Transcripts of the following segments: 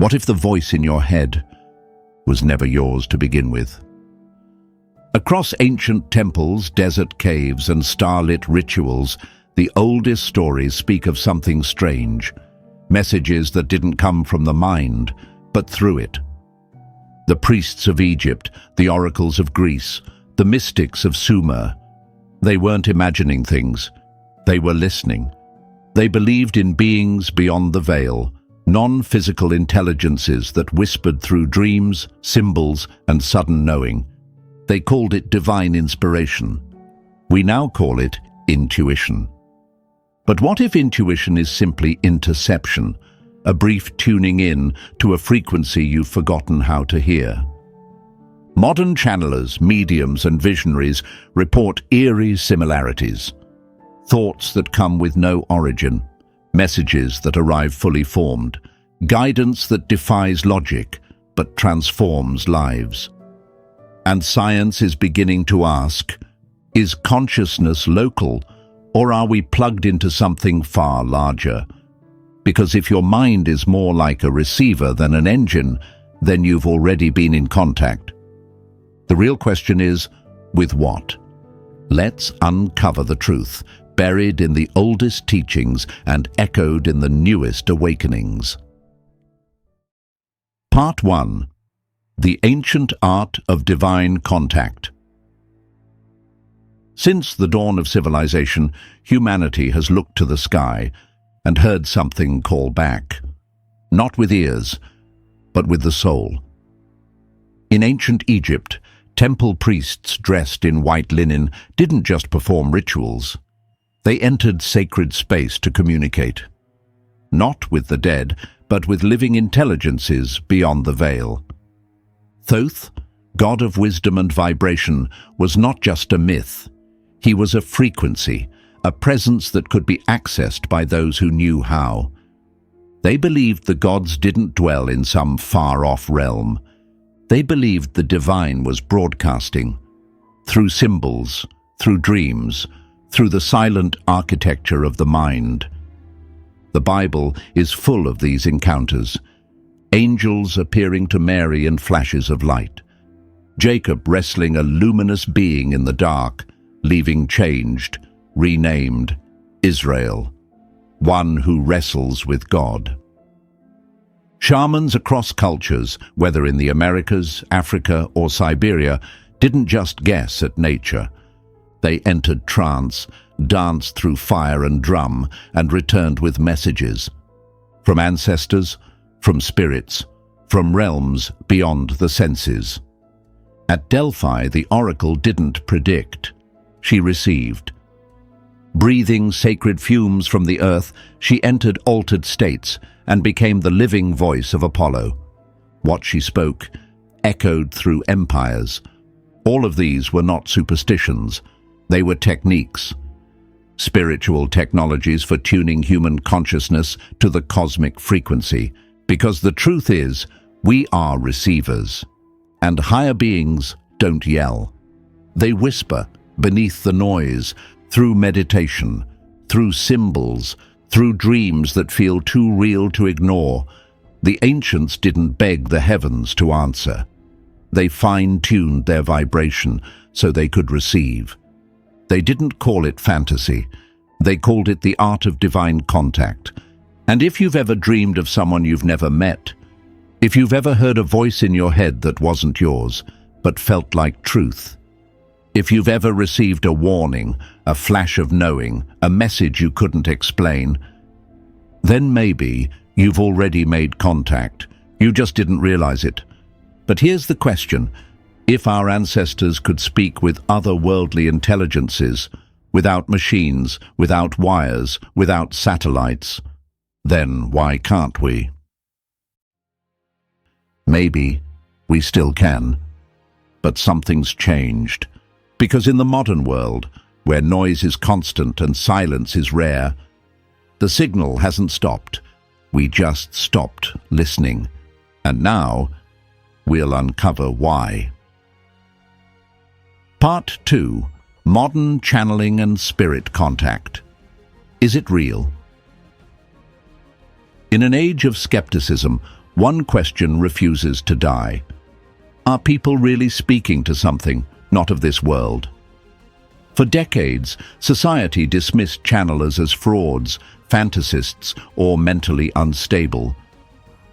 What if the voice in your head was never yours to begin with? Across ancient temples, desert caves, and starlit rituals, the oldest stories speak of something strange, messages that didn't come from the mind, but through it. The priests of Egypt, the oracles of Greece, the mystics of Sumer, they weren't imagining things, they were listening. They believed in beings beyond the veil, non-physical intelligences that whispered through dreams, symbols, and sudden knowing. They called it divine inspiration. We now call it intuition. But what if intuition is simply interception, a brief tuning in to a frequency you've forgotten how to hear? Modern channelers, mediums, and visionaries report eerie similarities. Thoughts that come with no origin, messages that arrive fully formed, guidance that defies logic but transforms lives. And science is beginning to ask, is consciousness local, or are we plugged into something far larger? Because if your mind is more like a receiver than an engine, then you've already been in contact. The real question is, with what? Let's uncover the truth, buried in the oldest teachings and echoed in the newest awakenings. Part 1. The Ancient Art of Divine Contact. Since the dawn of civilization, humanity has looked to the sky and heard something call back, not with ears, but with the soul. In ancient Egypt, temple priests dressed in white linen didn't just perform rituals. They entered sacred space to communicate, not with the dead, but with living intelligences beyond the veil. Thoth, god of wisdom and vibration, was not just a myth. He was a frequency, a presence that could be accessed by those who knew how. They believed the gods didn't dwell in some far-off realm. They believed the divine was broadcasting, through symbols, through dreams, through the silent architecture of the mind. The Bible is full of these encounters, angels appearing to Mary in flashes of light, Jacob wrestling a luminous being in the dark, leaving changed, renamed Israel, one who wrestles with God. Shamans across cultures, whether in the Americas, Africa, or Siberia, didn't just guess at nature. They entered trance, danced through fire and drum, and returned with messages. From ancestors, from spirits, from realms beyond the senses. At Delphi, the oracle didn't predict. She received. Breathing sacred fumes from the earth, she entered altered states and became the living voice of Apollo. What she spoke echoed through empires. All of these were not superstitions. They were techniques, spiritual technologies for tuning human consciousness to the cosmic frequency. Because the truth is, we are receivers, and higher beings don't yell. They whisper beneath the noise, through meditation, through symbols, through dreams that feel too real to ignore. The ancients didn't beg the heavens to answer. They fine-tuned their vibration so they could receive. They didn't call it fantasy. They called it the art of divine contact. And if you've ever dreamed of someone you've never met, if you've ever heard a voice in your head that wasn't yours, but felt like truth, if you've ever received a warning, a flash of knowing, a message you couldn't explain, then maybe you've already made contact. You just didn't realize it. But here's the question. If our ancestors could speak with otherworldly intelligences, without machines, without wires, without satellites, then why can't we? Maybe we still can, but something's changed. Because in the modern world, where noise is constant and silence is rare, the signal hasn't stopped. We just stopped listening. And now, we'll uncover why. Part 2. Modern Channeling and Spirit Contact. Is it real? In an age of skepticism, one question refuses to die. Are people really speaking to something not of this world? For decades, society dismissed channelers as frauds, fantasists, or mentally unstable.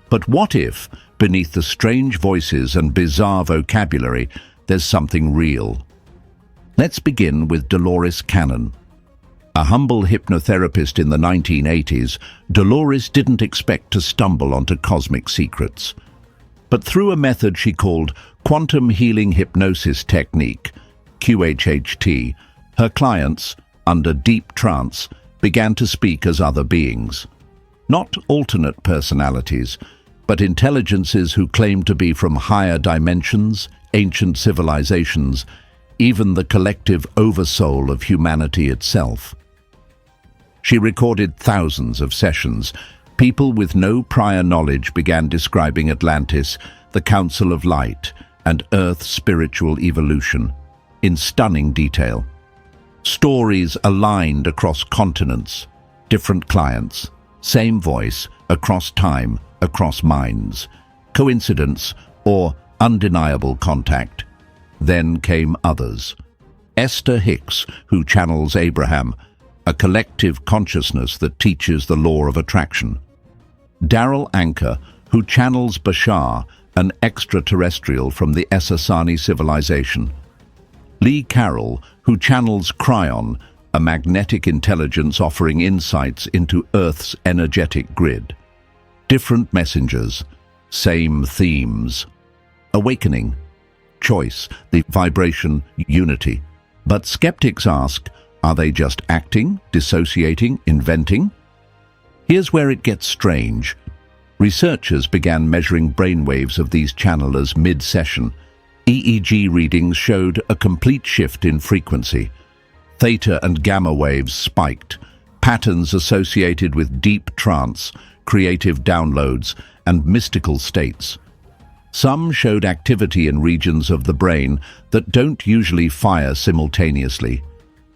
But what if, beneath the strange voices and bizarre vocabulary, there's something real? Let's begin with Dolores Cannon. A humble hypnotherapist in the 1980s, Dolores didn't expect to stumble onto cosmic secrets. But through a method she called quantum healing hypnosis technique, QHHT, her clients, under deep trance, began to speak as other beings. Not alternate personalities, but intelligences who claimed to be from higher dimensions, ancient civilizations, even the collective oversoul of humanity itself. She recorded thousands of sessions. People with no prior knowledge began describing Atlantis, the Council of Light, and Earth's spiritual evolution in stunning detail. Stories aligned across continents, different clients, same voice, across time, across minds. Coincidence or undeniable contact. Then came others. Hicks, who channels Abraham, a collective consciousness that teaches the law of attraction. Daryl Anker, who channels Bashar, an extraterrestrial from the Essassani civilization. Lee Carroll, who channels Cryon, a magnetic intelligence offering insights into Earth's energetic grid. Different messengers, same themes. Awakening, choice, the vibration, unity. But skeptics ask, are they just acting, dissociating, inventing? Here's where it gets strange. Researchers began measuring brainwaves of these channelers mid-session. EEG readings showed a complete shift in frequency. Theta and gamma waves spiked, patterns associated with deep trance, creative downloads, and mystical states. Some showed activity in regions of the brain that don't usually fire simultaneously.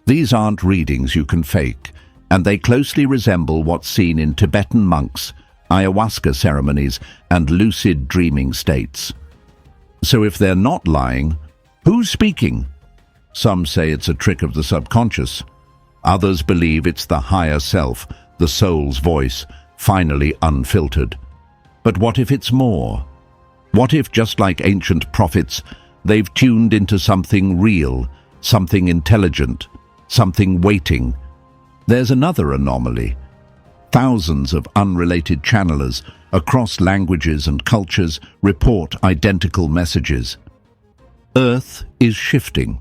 These aren't readings you can fake, and they closely resemble what's seen in Tibetan monks, ayahuasca ceremonies, and lucid dreaming states. So if they're not lying, who's speaking? Some say it's a trick of the subconscious. Others believe it's the higher self, the soul's voice, finally unfiltered. But what if it's more? What if, just like ancient prophets, they've tuned into something real, something intelligent, something waiting? There's another anomaly. Thousands of unrelated channelers across languages and cultures report identical messages. Earth is shifting.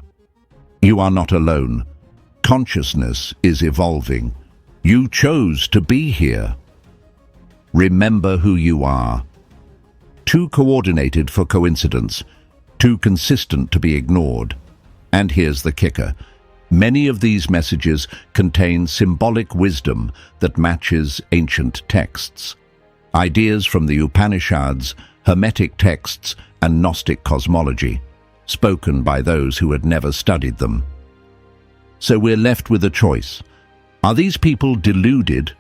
You are not alone. Consciousness is evolving. You chose to be here. Remember who you are. Too coordinated for coincidence, too consistent to be ignored. And here's the kicker. Many of these messages contain symbolic wisdom that matches ancient texts. Ideas from the Upanishads, Hermetic texts, and Gnostic cosmology, spoken by those who had never studied them. So we're left with a choice. Are these people deluded,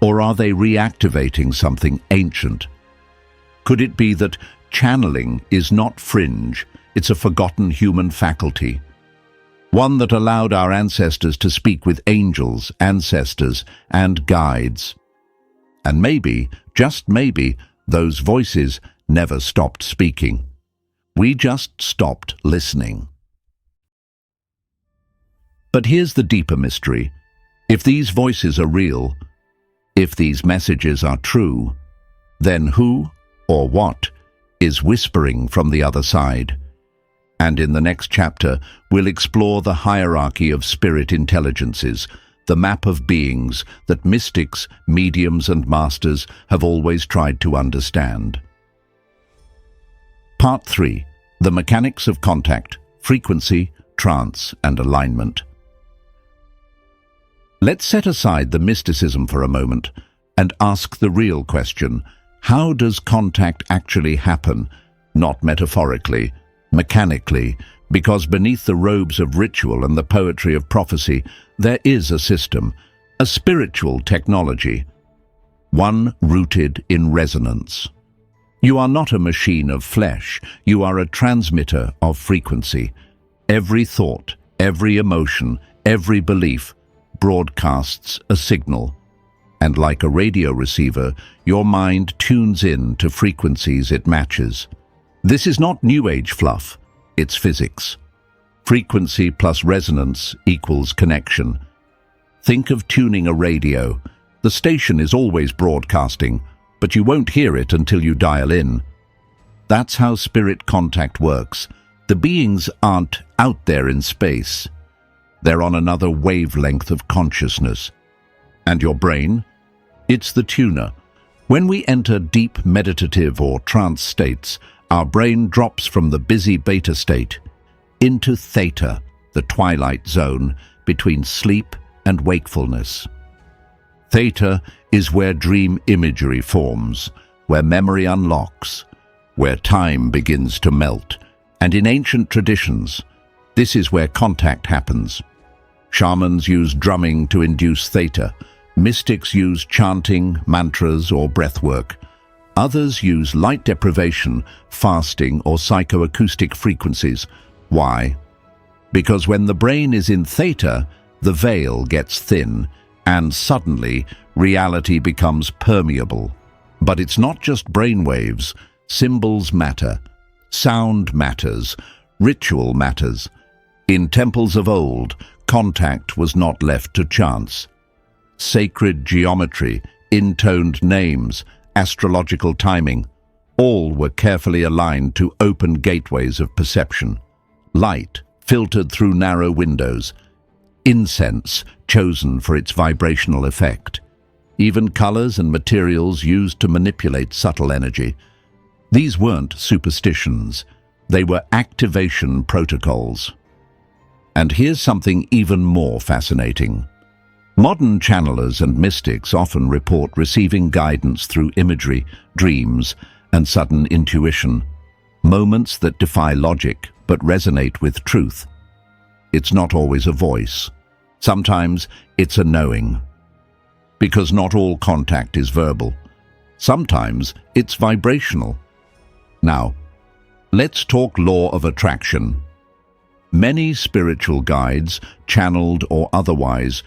or are they reactivating something ancient? Could it be that channeling is not fringe, it's a forgotten human faculty? One that allowed our ancestors to speak with angels, ancestors, and guides. And maybe, just maybe, those voices never stopped speaking. We just stopped listening. But here's the deeper mystery. If these voices are real, if these messages are true, then who or what is whispering from the other side? And in the next chapter, we'll explore the hierarchy of spirit intelligences, the map of beings that mystics, mediums, and masters have always tried to understand. Part 3. The mechanics of contact, frequency, trance, and alignment. Let's set aside the mysticism for a moment and ask the real question. How does contact actually happen? Not metaphorically, mechanically, because beneath the robes of ritual and the poetry of prophecy, there is a system, a spiritual technology, one rooted in resonance. You are not a machine of flesh. You are a transmitter of frequency. Every thought, every emotion, every belief broadcasts a signal. And like a radio receiver, your mind tunes in to frequencies it matches. This is not New Age fluff, it's physics. Frequency plus resonance equals connection. Think of tuning a radio. The station is always broadcasting, but you won't hear it until you dial in. That's how spirit contact works. The beings aren't out there in space. They're on another wavelength of consciousness. And your brain? It's the tuner. When we enter deep meditative or trance states, our brain drops from the busy beta state into theta, the twilight zone between sleep and wakefulness. Theta is where dream imagery forms, where memory unlocks, where time begins to melt. And in ancient traditions, this is where contact happens. Shamans use drumming to induce theta. Mystics use chanting, mantras, or breathwork. Others use light deprivation, fasting, or psychoacoustic frequencies. Why? Because when the brain is in theta, the veil gets thin, and suddenly reality becomes permeable. But it's not just brainwaves. Symbols matter. Sound matters. Ritual matters. In temples of old, contact was not left to chance. Sacred geometry, intoned names, astrological timing, all were carefully aligned to open gateways of perception. Light filtered through narrow windows. Incense chosen for its vibrational effect. Even colors and materials used to manipulate subtle energy. These weren't superstitions. They were activation protocols. And here's something even more fascinating. Modern channelers and mystics often report receiving guidance through imagery, dreams, and sudden intuition. Moments that defy logic but resonate with truth. It's not always a voice. Sometimes it's a knowing. Because not all contact is verbal. Sometimes it's vibrational. Now, let's talk law of attraction. Many spiritual guides, channeled or otherwise,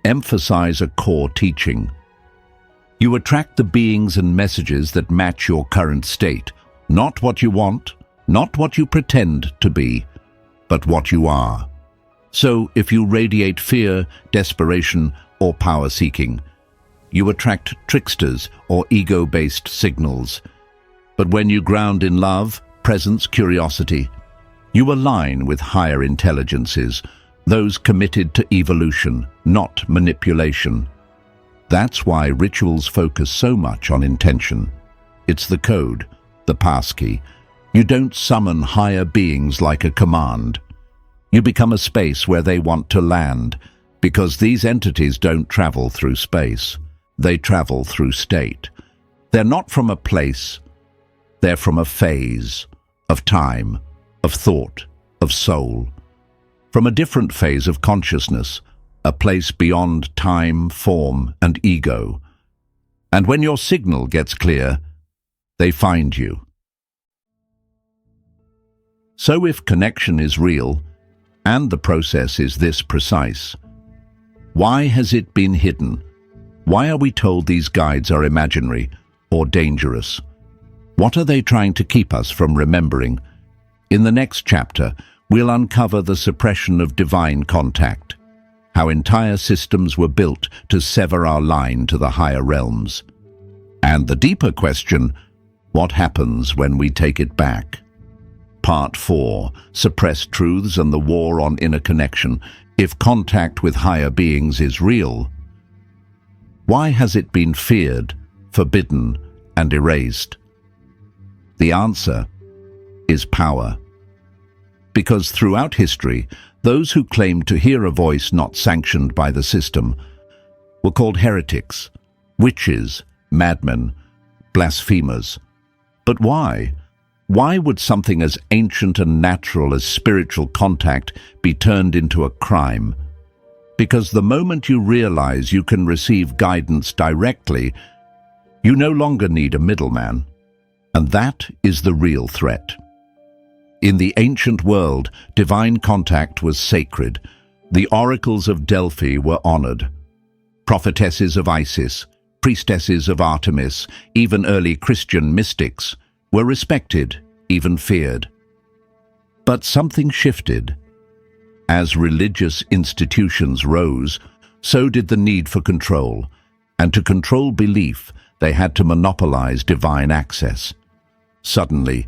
emphasize a core teaching. You attract the beings and messages that match your current state, not what you want, not what you pretend to be, but what you are. So if you radiate fear, desperation, or power-seeking, you attract tricksters or ego-based signals. But when you ground in love, presence, curiosity, you align with higher intelligences, those committed to evolution, not manipulation. That's why rituals focus so much on intention. It's the code, the passkey. You don't summon higher beings like a command. You become a space where they want to land, because these entities don't travel through space. They travel through state. They're not from a place. They're from a phase of time, of thought, of soul. From a different phase of consciousness, a place beyond time, form, and ego. And when your signal gets clear, they find you. So if connection is real, and the process is this precise, why has it been hidden? Why are we told these guides are imaginary or dangerous? What are they trying to keep us from remembering? In the next chapter, we'll uncover the suppression of divine contact, how entire systems were built to sever our line to the higher realms. And the deeper question, what happens when we take it back? Part 4, Suppressed Truths and the War on Inner Connection. If contact with higher beings is real, why has it been feared, forbidden, and erased? The answer is power. Because throughout history, those who claimed to hear a voice not sanctioned by the system were called heretics, witches, madmen, blasphemers. But why? Why would something as ancient and natural as spiritual contact be turned into a crime? Because the moment you realize you can receive guidance directly, you no longer need a middleman. And that is the real threat. In the ancient world, divine contact was sacred. The oracles of Delphi were honored. Prophetesses of Isis, priestesses of Artemis, even early Christian mystics were respected, even feared. But something shifted. As religious institutions rose, so did the need for control, and to control belief, they had to monopolize divine access. Suddenly,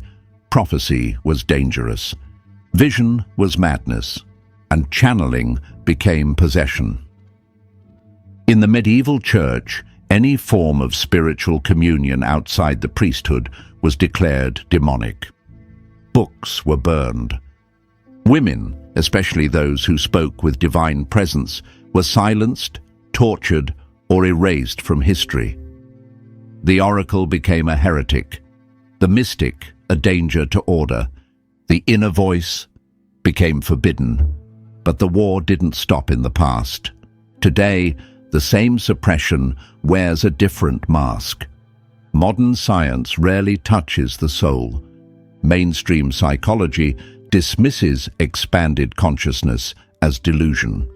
prophecy was dangerous, vision was madness, and channeling became possession. In the medieval church, any form of spiritual communion outside the priesthood was declared demonic. Books were burned. Women, especially those who spoke with divine presence, were silenced, tortured, or erased from history. The oracle became a heretic, the mystic a danger to order, the inner voice became forbidden. But the war didn't stop in the past. Today, the same suppression wears a different mask. Modern science rarely touches the soul. Mainstream psychology dismisses expanded consciousness as delusion.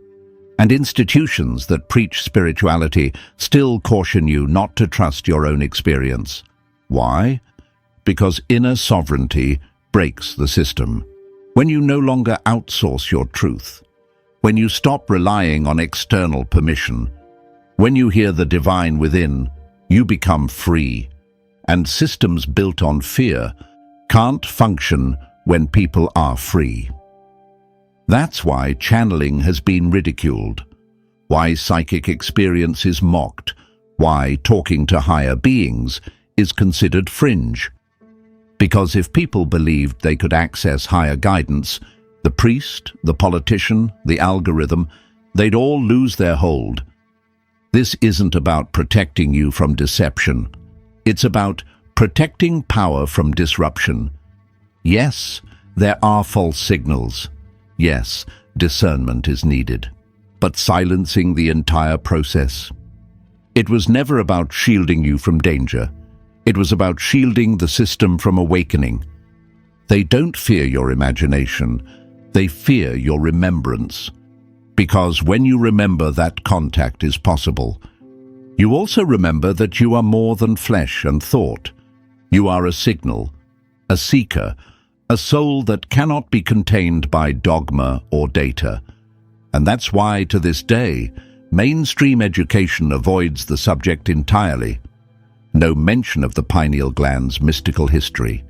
And institutions that preach spirituality still caution you not to trust your own experience. Why? Because inner sovereignty breaks the system. When you no longer outsource your truth, when you stop relying on external permission, when you hear the divine within, you become free. And systems built on fear can't function when people are free. That's why channeling has been ridiculed, why psychic experience is mocked, why talking to higher beings is considered fringe. Because if people believed they could access higher guidance, the priest, the politician, the algorithm, they'd all lose their hold. This isn't about protecting you from deception. It's about protecting power from disruption. Yes, there are false signals. Yes, discernment is needed. But silencing the entire process. It was never about shielding you from danger. It was about shielding the system from awakening. They don't fear your imagination. They fear your remembrance. Because when you remember that contact is possible, you also remember that you are more than flesh and thought. You are a signal, a seeker, a soul that cannot be contained by dogma or data. And that's why, to this day, mainstream education avoids the subject entirely. No mention of the pineal gland's mystical history.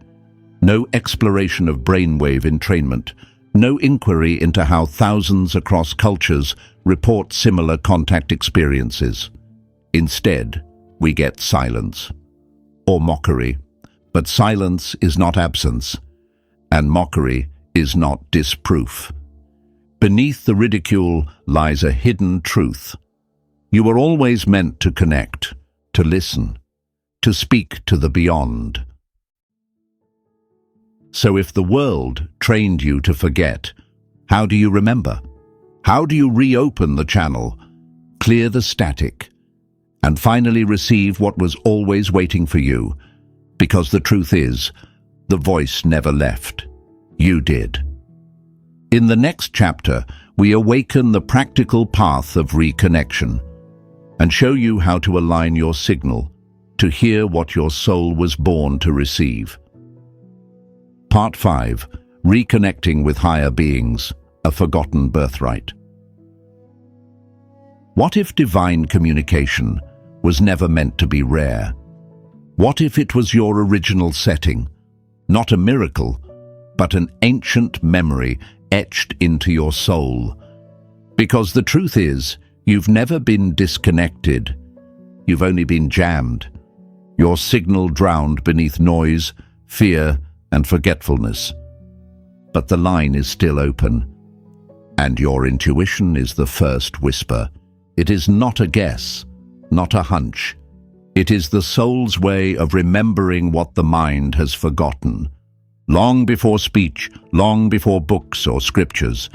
No exploration of brainwave entrainment. No inquiry into how thousands across cultures report similar contact experiences. Instead, we get silence. Or mockery. But silence is not absence. And mockery is not disproof. Beneath the ridicule lies a hidden truth. You were always meant to connect, to listen, to speak to the beyond. So if the world trained you to forget, how do you remember? How do you reopen the channel, clear the static, and finally receive what was always waiting for you? Because the truth is, the voice never left. You did. In the next chapter, we awaken the practical path of reconnection and show you how to align your signal to hear what your soul was born to receive. Part 5. Reconnecting with higher beings, a forgotten birthright. What if divine communication was never meant to be rare? What if it was your original setting, not a miracle, but an ancient memory etched into your soul? Because the truth is, you've never been disconnected. You've only been jammed. Your signal drowned beneath noise, fear, and forgetfulness. But the line is still open. And your intuition is the first whisper. It is not a guess, not a hunch. It is the soul's way of remembering what the mind has forgotten. Long before speech, long before books or scriptures,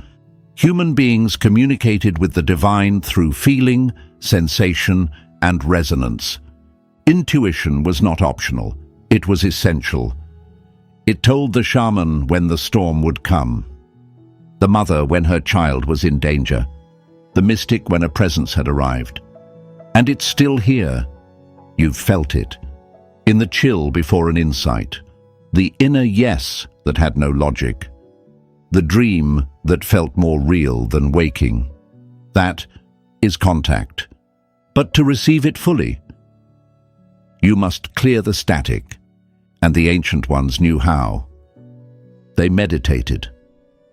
human beings communicated with the divine through feeling, sensation, and resonance. Intuition was not optional. It was essential. It told the shaman when the storm would come, the mother when her child was in danger, the mystic when a presence had arrived. And it's still here. You've felt it. In the chill before an insight, the inner yes that had no logic, the dream that felt more real than waking. That is contact. But to receive it fully, you must clear the static, and the ancient ones knew how. They meditated,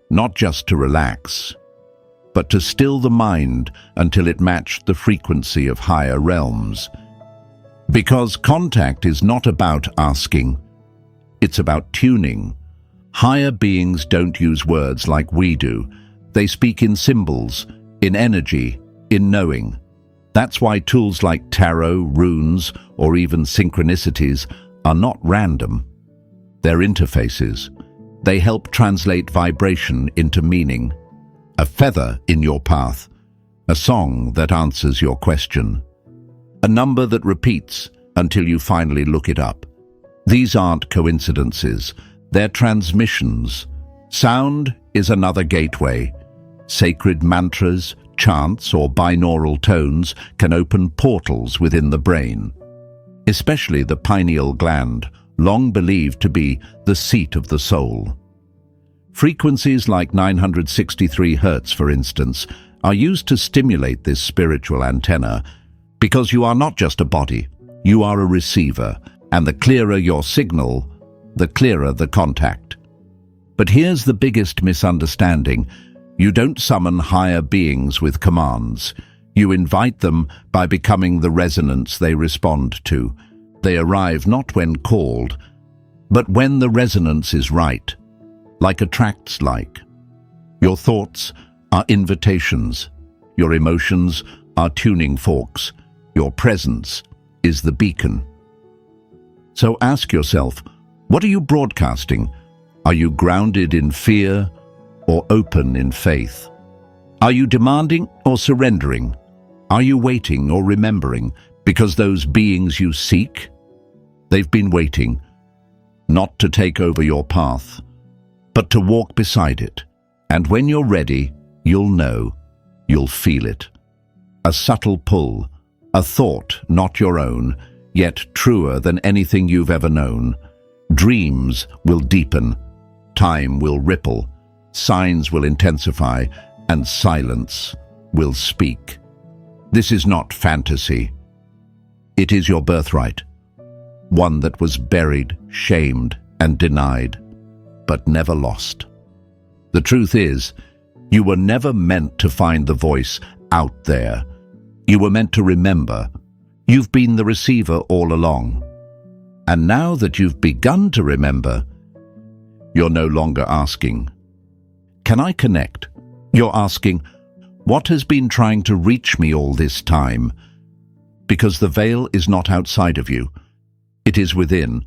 not just to relax, but to still the mind until it matched the frequency of higher realms. Because contact is not about asking, it's about tuning. Higher beings don't use words like we do. They speak in symbols, in energy, in knowing. That's why tools like tarot, runes, or even synchronicities are not random. They're interfaces. They help translate vibration into meaning. A feather in your path, a song that answers your question, a number that repeats until you finally look it up. These aren't coincidences, they're transmissions. Sound is another gateway. Sacred mantras, chants, or binaural tones can open portals within the brain, especially the pineal gland, long believed to be the seat of the soul. Frequencies like 963 Hz, for instance, are used to stimulate this spiritual antenna, because you are not just a body, you are a receiver, and the clearer your signal, the clearer the contact. But here's the biggest misunderstanding. You don't summon higher beings with commands. You invite them by becoming the resonance they respond to. They arrive not when called, but when the resonance is right, like attracts like. Your thoughts are invitations. Your emotions are tuning forks. Your presence is the beacon. So ask yourself, what are you broadcasting? Are you grounded in fear or open in faith? Are you demanding or surrendering? Are you waiting or remembering? Because those beings you seek, they've been waiting, not to take over your path, but to walk beside it. And when you're ready, you'll know, you'll feel it. A subtle pull, a thought not your own, yet truer than anything you've ever known. Dreams will deepen, time will ripple, signs will intensify, and silence will speak. This is not fantasy. It is your birthright, one that was buried, shamed, and denied, but never lost. The truth is, you were never meant to find the voice out there. You were meant to remember. You've been the receiver all along. And now that you've begun to remember, you're no longer asking, "Can I connect?" You're asking, "What has been trying to reach me all this time?" Because the veil is not outside of you. It is within,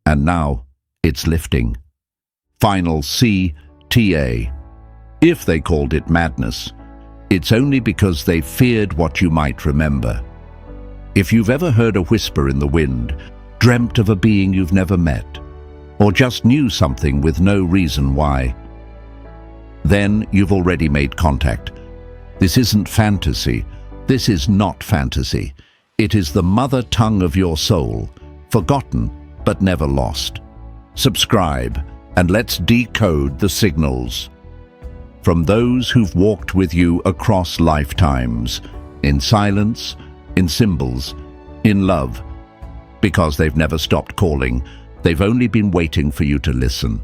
and now it's lifting. Final CTA. If they called it madness, it's only because they feared what you might remember. If you've ever heard a whisper in the wind, dreamt of a being you've never met, or just knew something with no reason why, then you've already made contact. This isn't fantasy. This is not fantasy. It is the mother tongue of your soul, forgotten but never lost. Subscribe, and let's decode the signals. From those who've walked with you across lifetimes, in silence, in symbols, in love, because they've never stopped calling, they've only been waiting for you to listen.